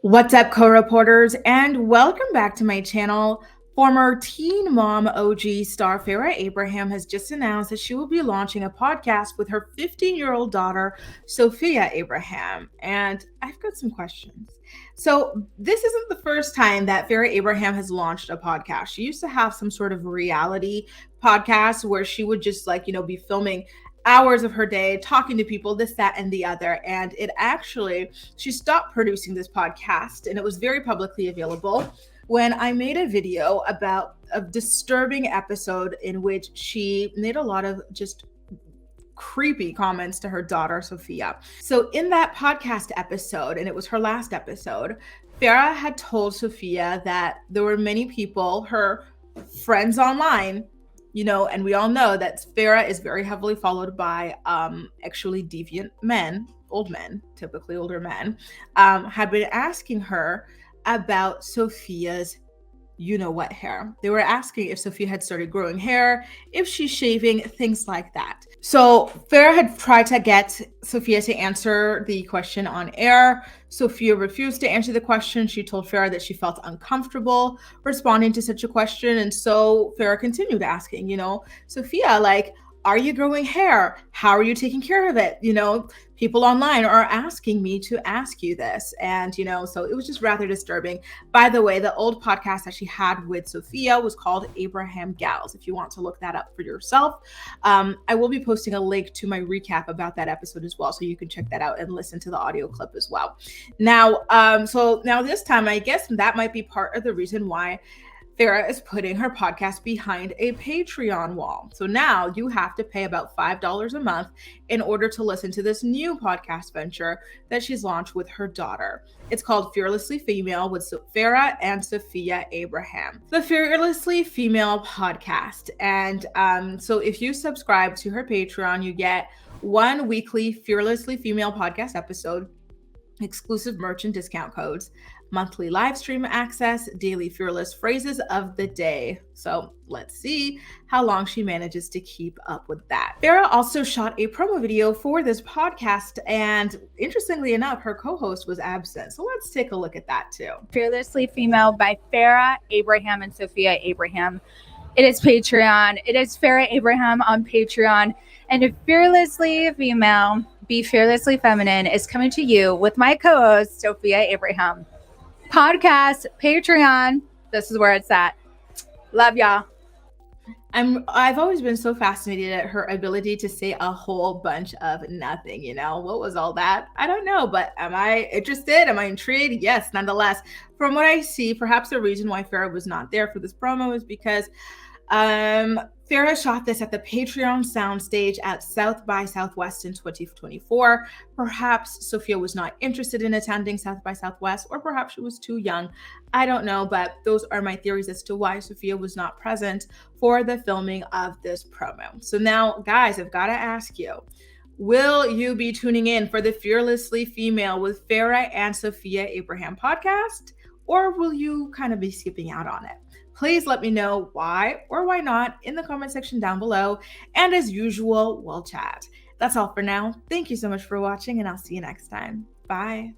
What's up, co-reporters, and welcome back to my channel. Former Teen Mom OG star Farrah Abraham has just announced that she will be launching a podcast with her 15-year-old daughter, Sophia Abraham. And I've got some questions. So this isn't the first time that Farrah Abraham has launched a podcast. She used to have some sort of reality podcast where she would just be filming hours of her day talking to people, this, that, and the other. And she stopped producing this podcast, and it was very publicly available when I made a video about a disturbing episode in which she made a lot of just creepy comments to her daughter, Sophia. So in that podcast episode, and it was her last episode, Farrah had told Sophia that there were many people, her friends online, and we all know that Farrah is very heavily followed by actually deviant men, old men, typically older men, had been asking her about Sophia's you-know-what hair. They were asking if Sophia had started growing hair, if she's shaving, things like that. So Farrah had tried to get Sophia to answer the question on air. Sophia refused to answer the question. She told Farrah that she felt uncomfortable responding to such a question. And so Farrah continued asking, Sophia, are you growing hair? How are you taking care of it? People online are asking me to ask you this. And, so it was just rather disturbing. By the way, the old podcast that she had with Sophia was called Abraham Gals. If you want to look that up for yourself, I will be posting a link to my recap about that episode as well. So you can check that out and listen to the audio clip as well. Now, this time, I guess that might be part of the reason why Farrah is putting her podcast behind a Patreon wall. So now you have to pay about $5 a month in order to listen to this new podcast venture that she's launched with her daughter. It's called Fearlessly Female with Farrah and Sophia Abraham. The Fearlessly Female podcast. And so if you subscribe to her Patreon, you get one weekly Fearlessly Female podcast episode, exclusive merch and discount codes, monthly live stream access, daily fearless phrases of the day. So let's see how long she manages to keep up with that. Farrah also shot a promo video for this podcast, and interestingly enough, her co-host was absent. So let's take a look at that too. Fearlessly Female by Farrah Abraham and Sophia Abraham. It is Patreon. It is Farrah Abraham on Patreon. And Fearlessly Female, Be Fearlessly Feminine is coming to you with my co-host, Sophia Abraham. Podcast, Patreon, this is where it's at. Love y'all. I've always been so fascinated at her ability to say a whole bunch of nothing. What was all that? I don't know, but am I interested? Am I intrigued? Yes, nonetheless. From what I see, perhaps the reason why Farrah was not there for this promo is because Farrah shot this at the Patreon soundstage at South by Southwest in 2024. Perhaps Sophia was not interested in attending South by Southwest, or perhaps she was too young. I don't know, but those are my theories as to why Sophia was not present for the filming of this promo. So now, guys, I've got to ask you, will you be tuning in for the Fearlessly Female with Farrah and Sophia Abraham podcast, or will you kind of be skipping out on it? Please let me know why or why not in the comment section down below. And as usual, we'll chat. That's all for now. Thank you so much for watching, and I'll see you next time. Bye.